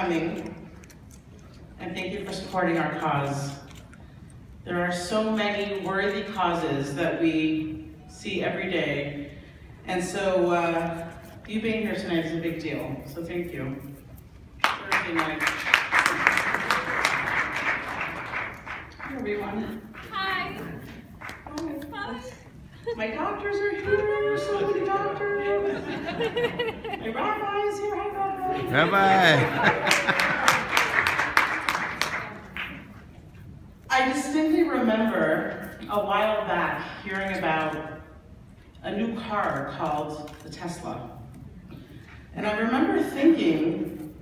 coming, and thank you for supporting our cause. There are so many worthy causes that we see every day, and so you being here tonight is a big deal, so thank you. Thursday night. Hi, everyone. Hi. Oh, Hi. my doctors are here, so many doctors. My rabbi is here, hi rabbi. Rabbi. I distinctly remember a while back hearing about a new car called the Tesla. And I remember thinking,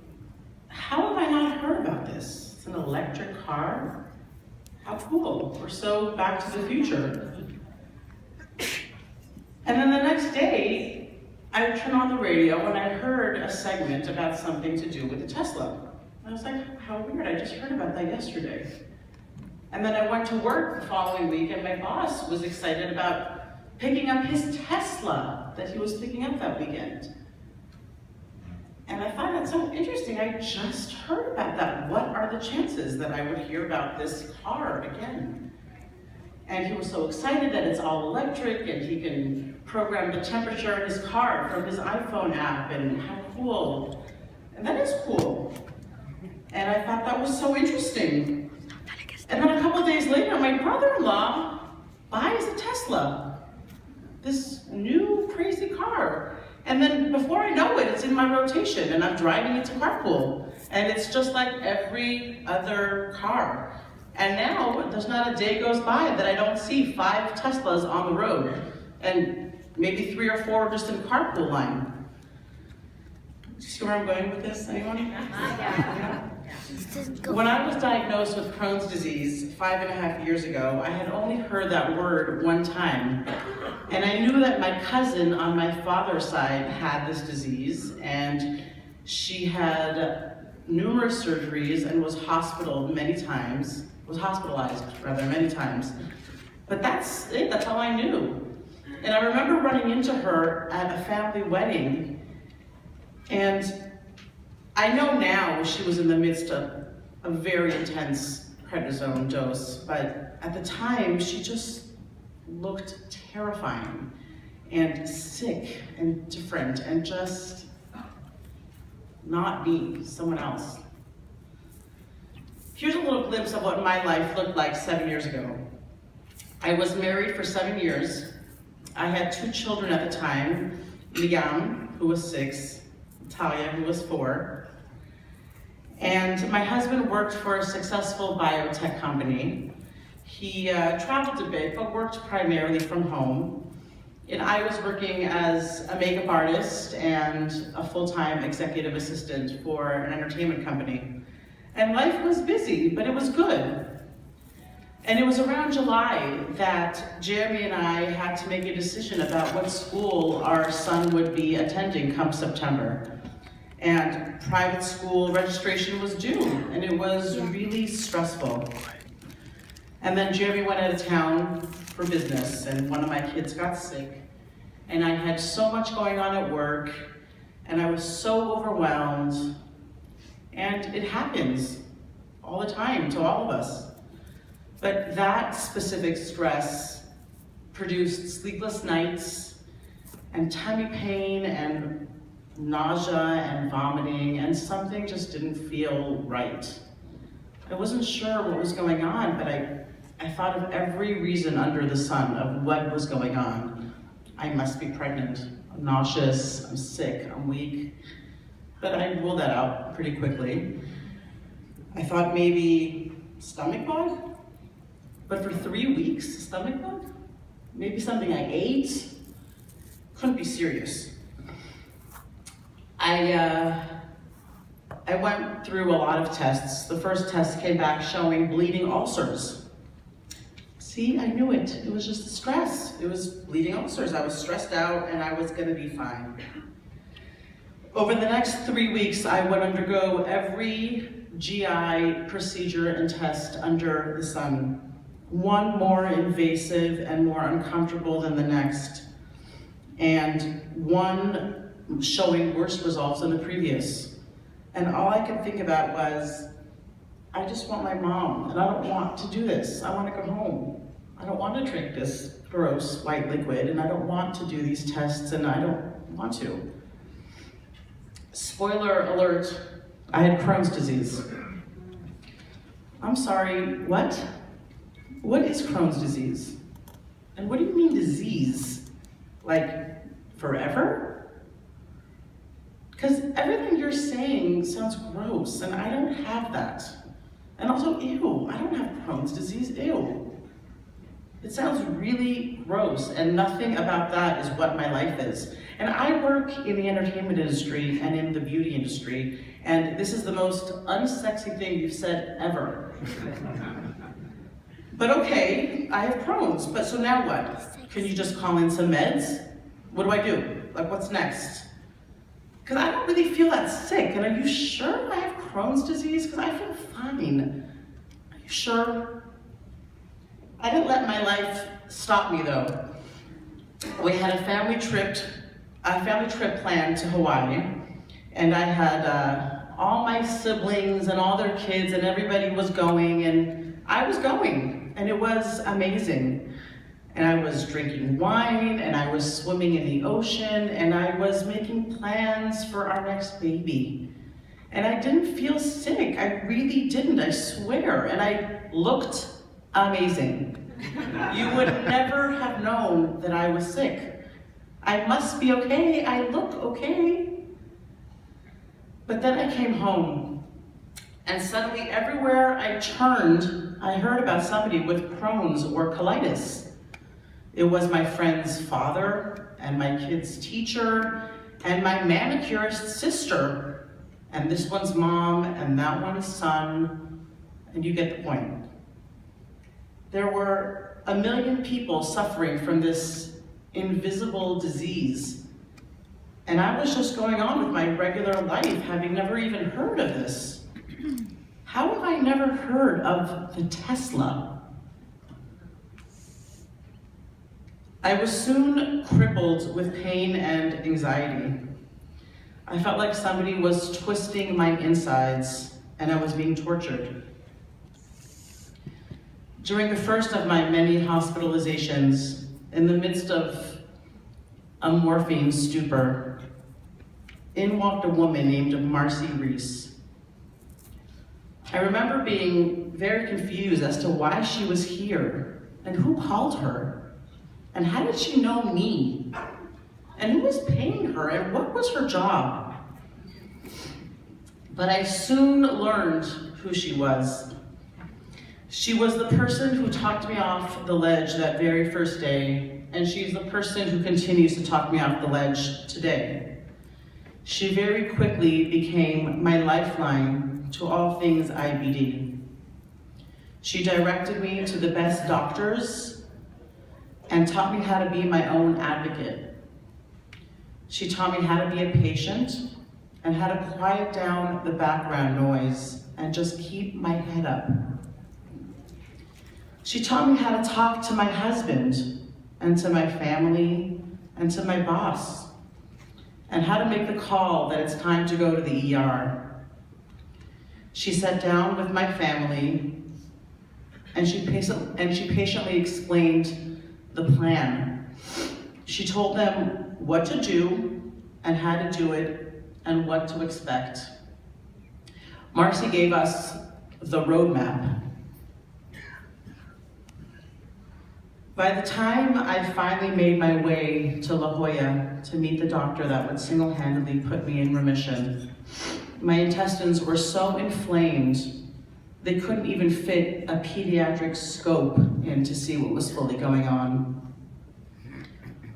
how have I not heard about this? It's an electric car? How cool. We're so back to the future. And then the next day, I turned on the radio and I heard a segment about something to do with the Tesla. I was like, how weird, I just heard about that yesterday. And then I went to work the following week and my boss was excited about picking up his Tesla that he was picking up that weekend. And I find that so interesting. I just heard about that. What are the chances that I would hear about this car again? And he was so excited that it's all electric and he can program the temperature in his car from his iPhone app, and how cool. And that is cool. And I thought that was so interesting. And then a couple of days later, my brother-in-law buys a Tesla, this new crazy car. And then before I know it, it's in my rotation and I'm driving it to carpool. And it's just like every other car. And now there's not a day goes by that I don't see 5 Teslas on the road. And maybe 3 or 4 just in carpool line. Do you see where I'm going with this, anyone? Yeah. When I was diagnosed with Crohn's disease 5.5 years ago, I had only heard that word one time. And I knew that my cousin on my father's side had this disease, and she had numerous surgeries and was hospitalized many times. But that's it, that's all I knew. And I remember running into her at a family wedding, and I know now she was in the midst of a very intense prednisone dose, but at the time she just looked terrifying and sick and different and just not me, someone else. Here's a little glimpse of what my life looked like 7 years ago. I was married for 7 years. I had 2 children at the time, Liam, who was 6, Talia, who was 4. And my husband worked for a successful biotech company. He traveled a bit, but worked primarily from home. And I was working as a makeup artist and a full-time executive assistant for an entertainment company. And life was busy, but it was good. And it was around July that Jeremy and I had to make a decision about what school our son would be attending come September. And private school registration was due, and it was really stressful. And then Jeremy went out of town for business, and one of my kids got sick. And I had so much going on at work, and I was so overwhelmed. And it happens all the time to all of us. But that specific stress produced sleepless nights, and tummy pain, and nausea and vomiting, and something just didn't feel right. I wasn't sure what was going on, but I thought of every reason under the sun of what was going on. I must be pregnant, I'm nauseous, I'm sick, I'm weak. But I ruled that out pretty quickly. I thought maybe stomach bug, but for 3 weeks, stomach bug? Maybe something I ate? Couldn't be serious. I went through a lot of tests. The first test came back showing bleeding ulcers. See, I knew it. It was just the stress. It was bleeding ulcers. I was stressed out and I was gonna be fine. Over the next 3 weeks, I would undergo every GI procedure and test under the sun. One more invasive and more uncomfortable than the next, and one showing worse results than the previous. And all I could think about was, I just want my mom, and I don't want to do this. I want to go home. I don't want to drink this gross white liquid, and I don't want to do these tests, and I don't want to. Spoiler alert, I had Crohn's disease. I'm sorry, what? What is Crohn's disease? And what do you mean disease? Like, forever? Because everything you're saying sounds gross, and I don't have that. And also, ew, I don't have Crohn's disease, ew. It sounds really gross, and nothing about that is what my life is. And I work in the entertainment industry and in the beauty industry, and this is the most unsexy thing you've said ever. But okay, I have Crohn's, but so now what? Can you just call in some meds? What do I do? Like, what's next? Because I don't really feel that sick, and are you sure I have Crohn's disease? Because I feel fine. Are you sure? I didn't let my life stop me though. We had a family trip planned to Hawaii, and I had all my siblings and all their kids, and everybody was going, and I was going, and it was amazing. And I was drinking wine, and I was swimming in the ocean, and I was making plans for our next baby. And I didn't feel sick, I really didn't, I swear, and I looked amazing. You would never have known that I was sick. I must be okay, I look okay. But then I came home, and suddenly everywhere I turned, I heard about somebody with Crohn's or colitis. It was my friend's father, and my kid's teacher, and my manicurist sister, and this one's mom, and that one's son, and you get the point. There were 1 million people suffering from this invisible disease, and I was just going on with my regular life, having never even heard of this. How have I never heard of the Tesla? I was soon crippled with pain and anxiety. I felt like somebody was twisting my insides, and I was being tortured. During the first of my many hospitalizations, in the midst of a morphine stupor, in walked a woman named Marcy Reese. I remember being very confused as to why she was here, and who called her, and how did she know me, and who was paying her, and what was her job? But I soon learned who she was. She was the person who talked me off the ledge that very first day, and she's the person who continues to talk me off the ledge today. She very quickly became my lifeline to all things IBD. She directed me to the best doctors and taught me how to be my own advocate. She taught me how to be a patient and how to quiet down the background noise and just keep my head up. She taught me how to talk to my husband and to my family and to my boss, and how to make the call that it's time to go to the ER. She sat down with my family and she patiently explained the plan. She told them what to do and how to do it and what to expect. Marcy gave us the roadmap. By the time I finally made my way to La Jolla to meet the doctor that would single-handedly put me in remission, my intestines were so inflamed they couldn't even fit a pediatric scope in to see what was fully going on.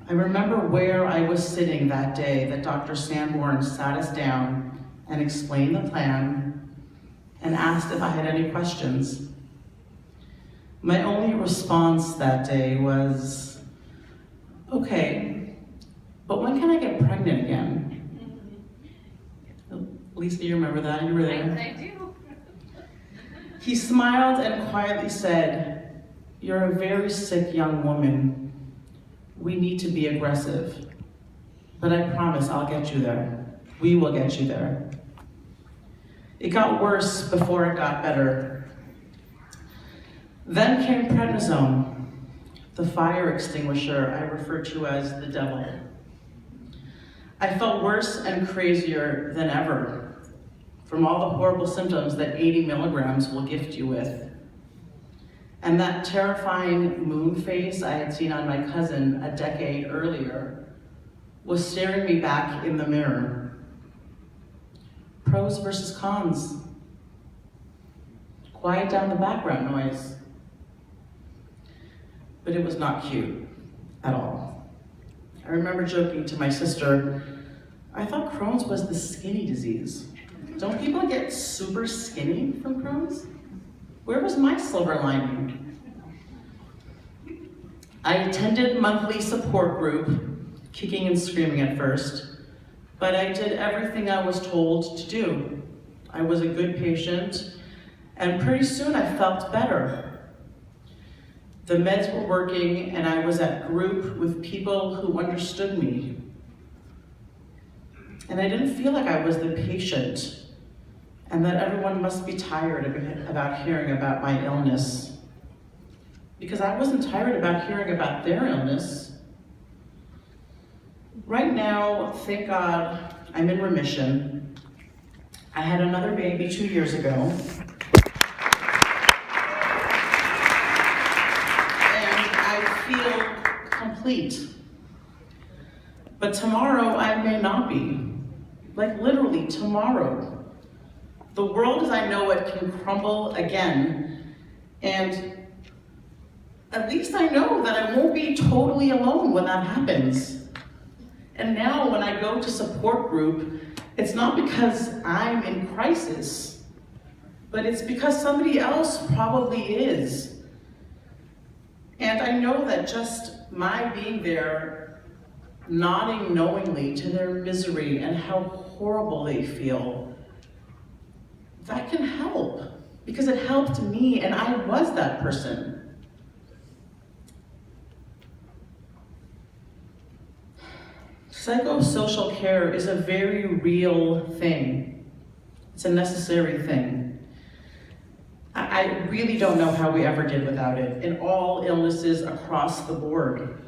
I remember where I was sitting that day that Dr. Sanborn sat us down and explained the plan and asked if I had any questions. My only response that day was, okay, but when can I get pregnant again? Lisa, you remember that? You were there? I do. He smiled and quietly said, "You're a very sick young woman. We need to be aggressive, but I promise I'll get you there. We will get you there." It got worse before it got better. Then came prednisone, the fire extinguisher I refer to as the devil. I felt worse and crazier than ever from all the horrible symptoms that 80 milligrams will gift you with. And that terrifying moon face I had seen on my cousin a decade earlier was staring me back in the mirror. Pros versus cons. Quiet down the background noise. But it was not cute at all. I remember joking to my sister, I thought Crohn's was the skinny disease. Don't people get super skinny from Crohn's? Where was my silver lining? I attended monthly support group, kicking and screaming at first, but I did everything I was told to do. I was a good patient, and pretty soon I felt better. The meds were working, and I was at group with people who understood me. And I didn't feel like I was the patient, and that everyone must be tired about hearing about my illness. Because I wasn't tired about hearing about their illness. Right now, thank God, I'm in remission. I had another baby 2 years ago. And I feel complete. But tomorrow, I may not be. Like literally tomorrow. The world as I know it can crumble again, and at least I know that I won't be totally alone when that happens. And now when I go to support group, it's not because I'm in crisis, but it's because somebody else probably is. And I know that just my being there, nodding knowingly to their misery and how horrible they feel, that can help, because it helped me and I was that person. Psychosocial care is a very real thing. It's a necessary thing. I really don't know how we ever did without it in all illnesses across the board.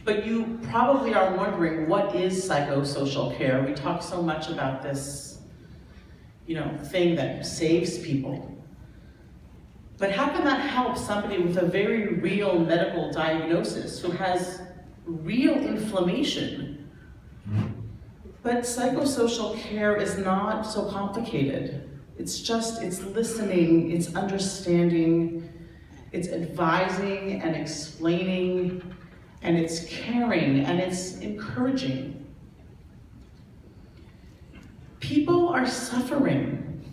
But you probably are wondering, what is psychosocial care? We talk so much about this thing that saves people. But how can that help somebody with a very real medical diagnosis who has real inflammation? But psychosocial care is not so complicated. It's listening, it's understanding, it's advising and explaining, and it's caring, and it's encouraging. People are suffering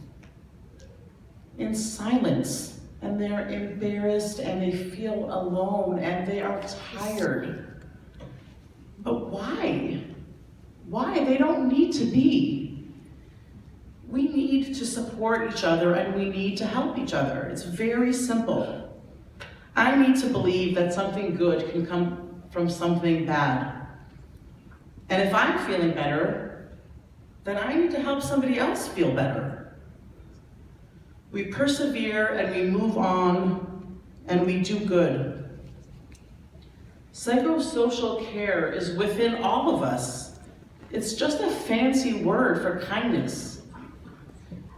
in silence, and they're embarrassed, and they feel alone, and they are tired. But why? Why? They don't need to be. We need to support each other, and we need to help each other. It's very simple. I need to believe that something good can come from something bad. And if I'm feeling better, then I need to help somebody else feel better. We persevere and we move on and we do good. Psychosocial care is within all of us. It's just a fancy word for kindness.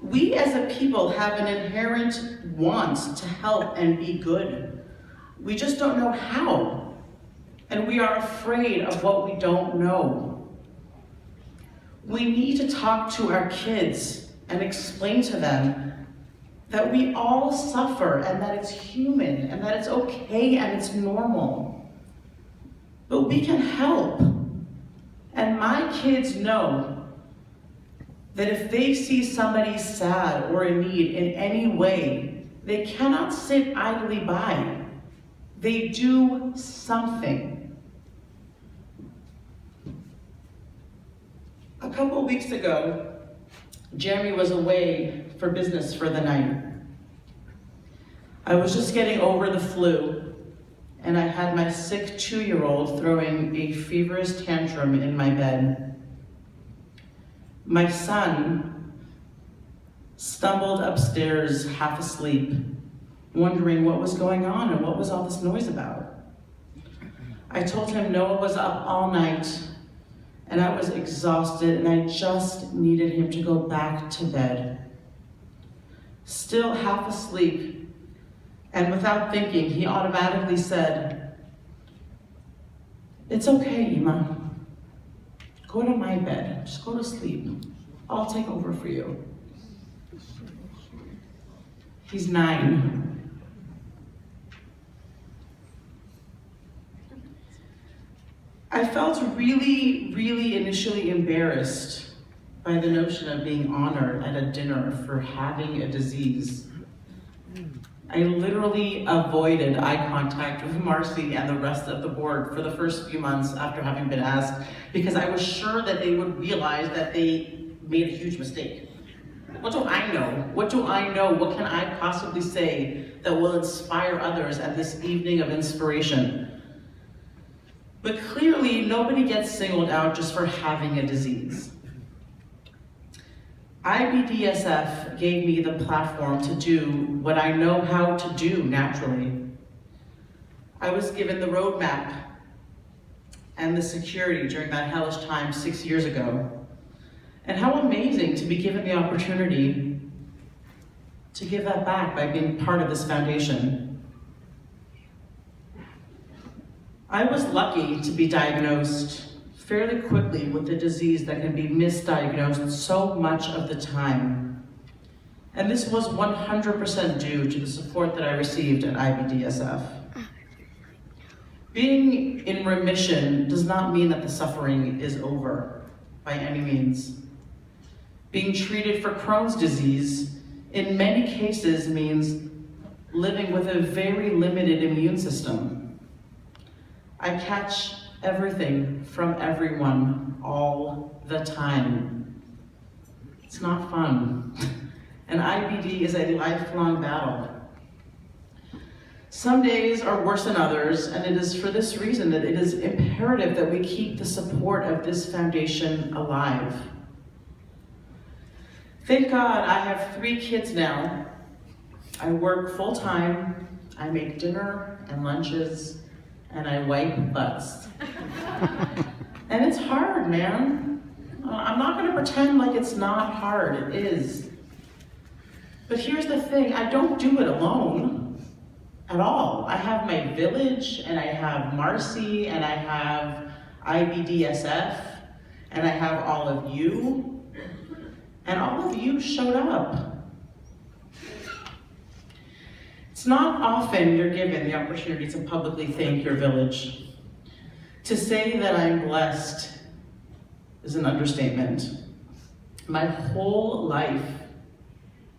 We as a people have an inherent want to help and be good. We just don't know how. And we are afraid of what we don't know. We need to talk to our kids and explain to them that we all suffer and that it's human and that it's okay and it's normal. But we can help. And my kids know that if they see somebody sad or in need in any way, they cannot sit idly by. They do something. A couple weeks ago, Jeremy was away for business for the night. I was just getting over the flu, and I had my sick 2-year-old throwing a feverish tantrum in my bed. My son Stumbled upstairs, half asleep, wondering what was going on and what was all this noise about. I told him Noah was up all night and I was exhausted and I just needed him to go back to bed. Still half asleep, and without thinking, he automatically said, "It's okay, Ima. Go to my bed, just go to sleep. I'll take over for you." He's 9. I felt really, really initially embarrassed by the notion of being honored at a dinner for having a disease. I literally avoided eye contact with Marcy and the rest of the board for the first few months after having been asked, because I was sure that they would realize that they made a huge mistake. What do I know? What do I know? What can I possibly say that will inspire others at this evening of inspiration? But clearly, nobody gets singled out just for having a disease. IBDSF gave me the platform to do what I know how to do naturally. I was given the roadmap and the security during that hellish time 6 years ago. And how amazing to be given the opportunity to give that back by being part of this foundation. I was lucky to be diagnosed fairly quickly with a disease that can be misdiagnosed so much of the time. And this was 100% due to the support that I received at IBDSF. Being in remission does not mean that the suffering is over by any means. Being treated for Crohn's disease in many cases means living with a very limited immune system. I catch everything from everyone all the time. It's not fun. And IBD is a lifelong battle. Some days are worse than others, and it is for this reason that it is imperative that we keep the support of this foundation alive. Thank God I have 3 kids now. I work full-time, I make dinner and lunches, and I wipe butts. And it's hard, man. I'm not gonna pretend like it's not hard, it is. But here's the thing, I don't do it alone at all. I have my village, and I have Marcy, and I have IBDSF, and I have all of you. And all of you showed up. It's not often you're given the opportunity to publicly thank your village. To say that I'm blessed is an understatement. My whole life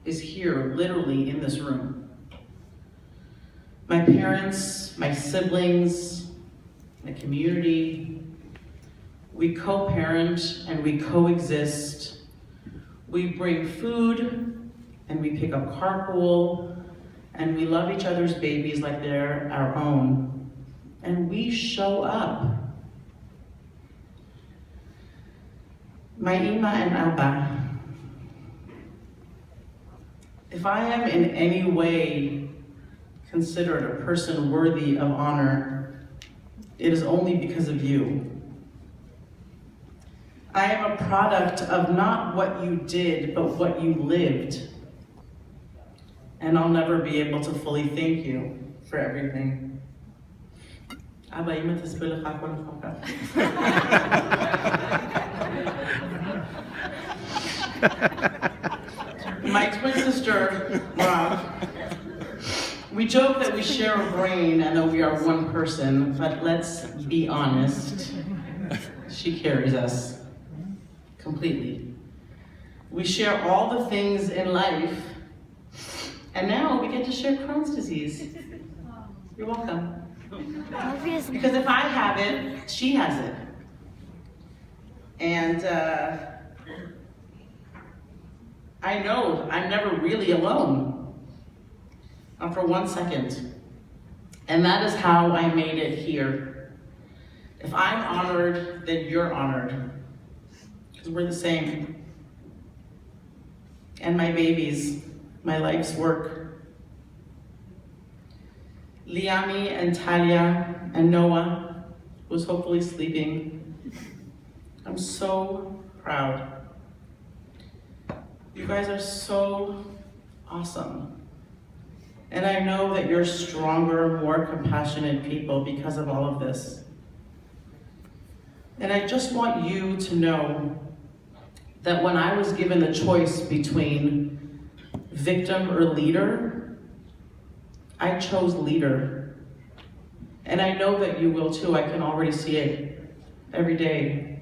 is here, literally in this room. My parents, my siblings, my community, we co-parent and we coexist. We bring food, and we pick up carpool, and we love each other's babies like they're our own. And we show up. My Ima and Abba, if I am in any way considered a person worthy of honor, it is only because of you. I am a product of not what you did, but what you lived. And I'll never be able to fully thank you for everything. My twin sister, Rob, we joke that we share a brain and that we are one person, but let's be honest, she carries us. Completely. We share all the things in life, and now we get to share Crohn's disease. You're welcome. Obviously. Because if I have it, she has it. And I know I'm never really alone. Not for 1 second. And that is how I made it here. If I'm honored, then you're honored. Because we're the same. and my babies, my life's work. Liami and Talia and Noah, who's hopefully sleeping. I'm so proud. You guys are so awesome. And I know that you're stronger, more compassionate people because of all of this. And I just want you to know that when I was given the choice between victim or leader, I chose leader. And I know that you will too. I can already see it every day.